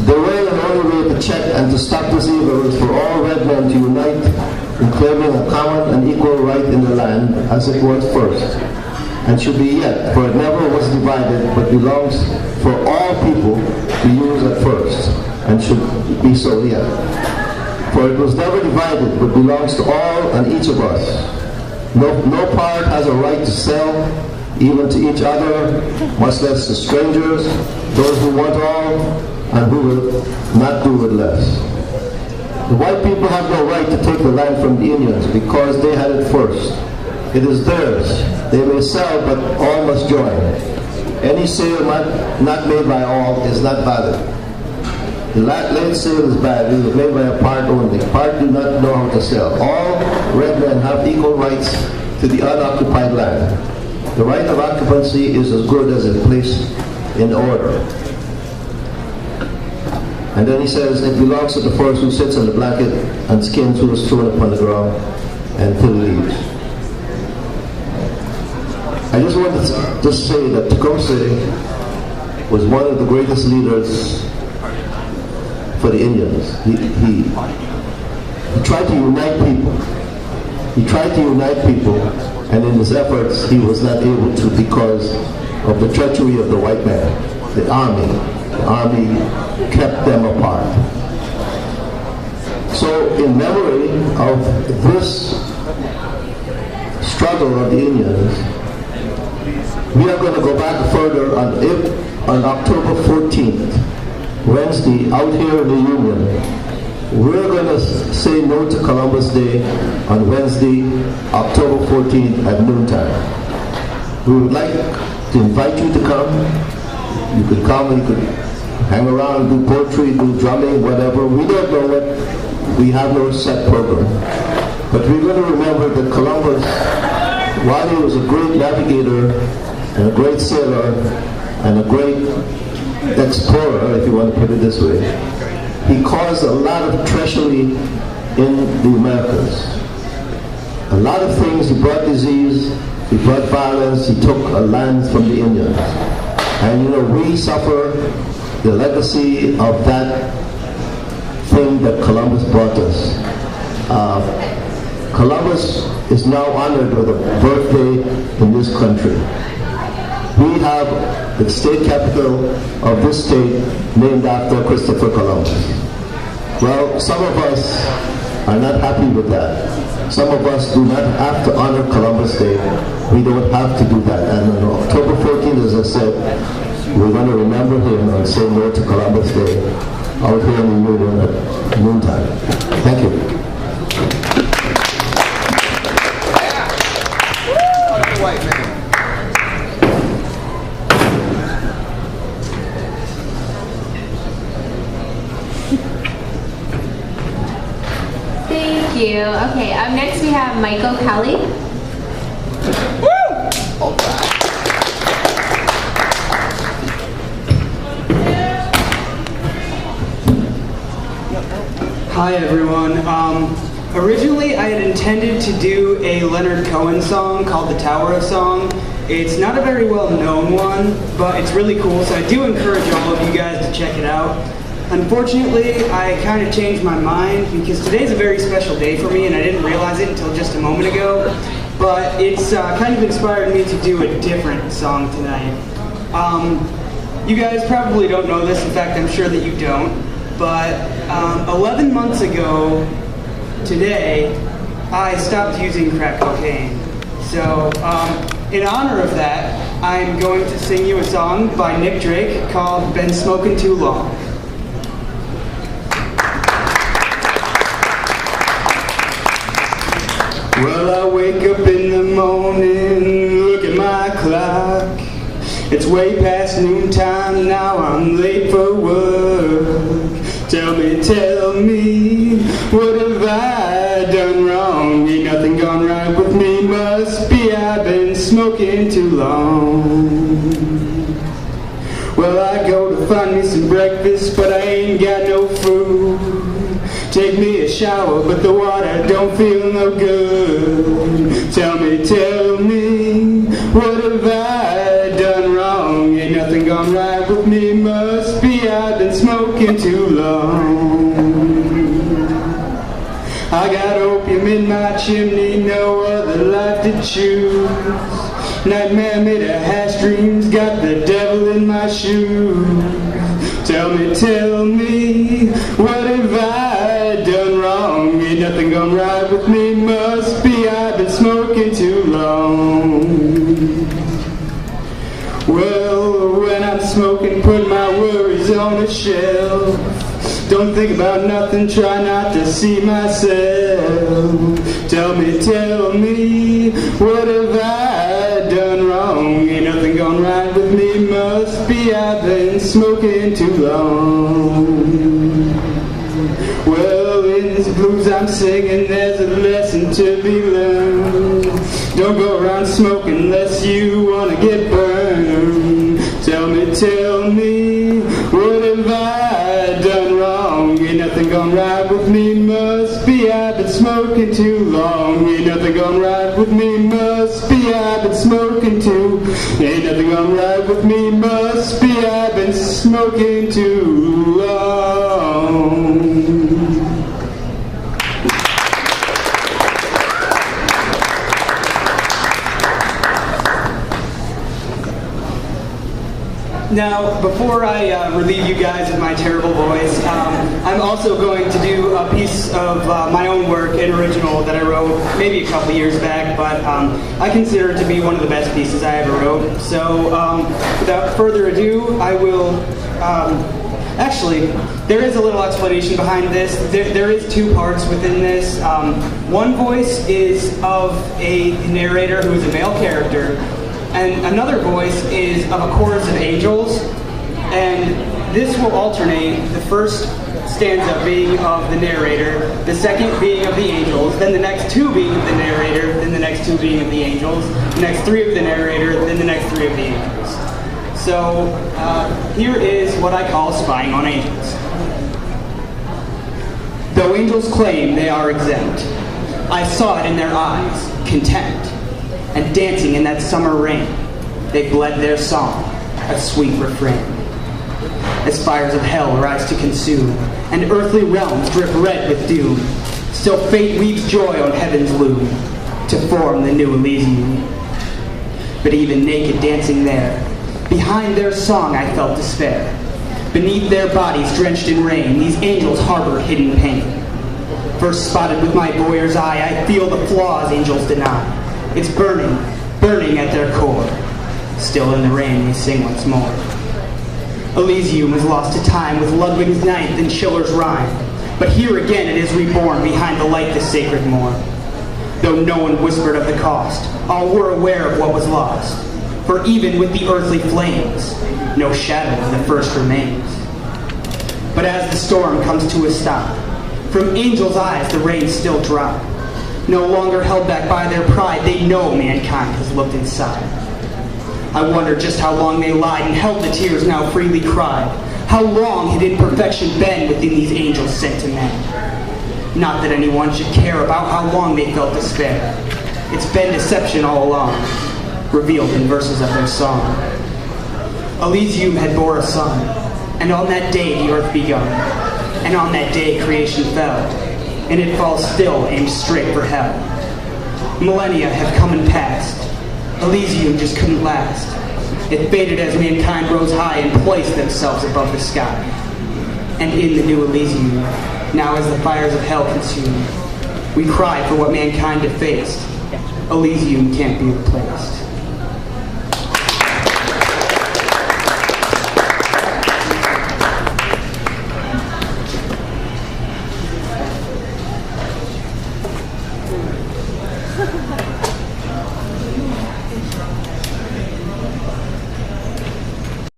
The way and only way to check and to stop this evil is for all red men to unite in claiming a common and equal right in the land as it was first, and should be yet, for it never was divided, but belongs for all people to use at first, and should be so yet. For it was never divided, but belongs to all and each of us. No part has a right to sell, even to each other, much less to strangers, those who want all, and who will not do with less. The white people have no right to take the land from the Indians because they had it first. It is theirs. They may sell, but all must join. Any sale not made by all is not valid. The late sale is bad. It is made by a part only. Part do not know how to sell. All red men have equal rights to the unoccupied land. The right of occupancy is as good as a place in order. And then he says, it belongs to the first who sits on the blanket and skins who is thrown upon the ground until leaves. I just wanted to just say that Tecumseh was one of the greatest leaders for the Indians. He tried to unite people. He tried to unite people, and in his efforts he was not able to because of the treachery of the white man, the army. The army kept them apart. So in memory of this struggle of the Indians, we are going to go back further on October 14th, Wednesday, out here in the Union. We're going to say no to Columbus Day on Wednesday, October 14th at noontime. We would like to invite you to come. You could come and you could hang around, do poetry, do drumming, whatever. We don't know what, we have no set program. But we're going to remember that Columbus, while he was a great navigator and a great sailor and a great explorer, if you want to put it this way, he caused a lot of treachery in the Americas. A lot of things. He brought disease, he brought violence, he took a land from the Indians. And you know, we suffer the legacy of that thing that Columbus brought us. Columbus is now honored with a birthday in this country. We have the state capital of this state named after Christopher Columbus. Well, some of us are not happy with that. Some of us do not have to honor Columbus Day. We don't have to do that. And on October 14th, as I said, we're going to remember him and say no to Columbus Day out here in the Union at noontime. Thank you. White man. Thank you. Okay, up next we have Michael Kelly. Hi everyone. Originally I had intended to do a Leonard Cohen song called The Tower of Song. It's not a very well known one, but it's really cool, so I do encourage all of you guys to check it out. Unfortunately, I kind of changed my mind because today's a very special day for me and I didn't realize it until just a moment ago, but it's kind of inspired me to do a different song tonight. You guys probably don't know this, in fact I'm sure that you don't, but 11 months ago today, I stopped using crack cocaine. So, in honor of that, I'm going to sing you a song by Nick Drake called Been Smoking Too Long. Well, I wake up in the morning, look at my clock. It's way past noontime, now I'm late for work. Tell me, what have I done wrong? Ain't nothing gone right with me, must be I've been smoking too long. Well, I go to find me some breakfast, but I ain't got no food. Take me a shower, but the water don't feel no good. Tell me, what have I done wrong? Ain't nothing gone right with me, must be I've been smoking smoking too long. I got opium in my chimney, no other life to choose. Nightmare made of hash dreams, got the devil in my shoes. Tell me, what have I done wrong? Ain't nothing gone right with me, must be I've been smoking too long. Well, when I'm smoking, put my worries on a shelf. Don't think about nothing, try not to see myself. Tell me, what have I done wrong? Ain't nothing gone right with me, must be I've been smoking too long. Well, in this blues I'm singing, there's a lesson to be learned. Don't go around smoking unless you wanna get burned. Tell me, what have I done wrong? Ain't nothing gone right with me, must be I've been smoking too long. Ain't nothing gone right with me, must be I've been smoking too. Ain't nothing gone right with me, must be I've been smoking too long. Now, before I relieve you guys of my terrible voice, I'm also going to do a piece of my own work, an original that I wrote maybe a couple years back, but I consider it to be one of the best pieces I ever wrote. So, without further ado, I will... actually, there is a little explanation behind this. There is two parts within this. One voice is of a narrator who is a male character, and another voice is of a chorus of angels, and this will alternate, the first stanza being of the narrator, the second being of the angels, then the next two being of the narrator, then the next two being of the angels, the next three of the narrator, then the next three of the angels. So here is what I call spying on angels. Though angels claim they are exempt, I saw it in their eyes, contempt. And dancing in that summer rain, they bled their song, a sweet refrain. As fires of hell rise to consume, and earthly realms drip red with doom, still fate weaves joy on heaven's loom, to form the new Elysium. But even naked dancing there, behind their song I felt despair. Beneath their bodies drenched in rain, these angels harbor hidden pain. First spotted with my voyeur's eye, I feel the flaws angels deny. It's burning, burning at their core. Still in the rain we sing once more. Elysium is lost to time with Ludwig's ninth and Schiller's rhyme. But here again it is reborn behind the light the sacred morn. Though no one whispered of the cost, all were aware of what was lost. For even with the earthly flames, no shadow of the first remains. But as the storm comes to a stop, from angels' eyes the rain still drop. No longer held back by their pride, they know mankind has looked inside. I wonder just how long they lied and held the tears now freely cried. How long had imperfection been within these angels sent to men? Not that anyone should care about how long they felt despair. It's been deception all along, revealed in verses of their song. Elysium had bore a son, and on that day the earth begun, and on that day creation fell, and it falls still aimed straight for hell. Millennia have come and passed. Elysium just couldn't last. It faded as mankind rose high and placed themselves above the sky. And in the new Elysium, now as the fires of hell consume, we cry for what mankind defaced. Elysium can't be replaced.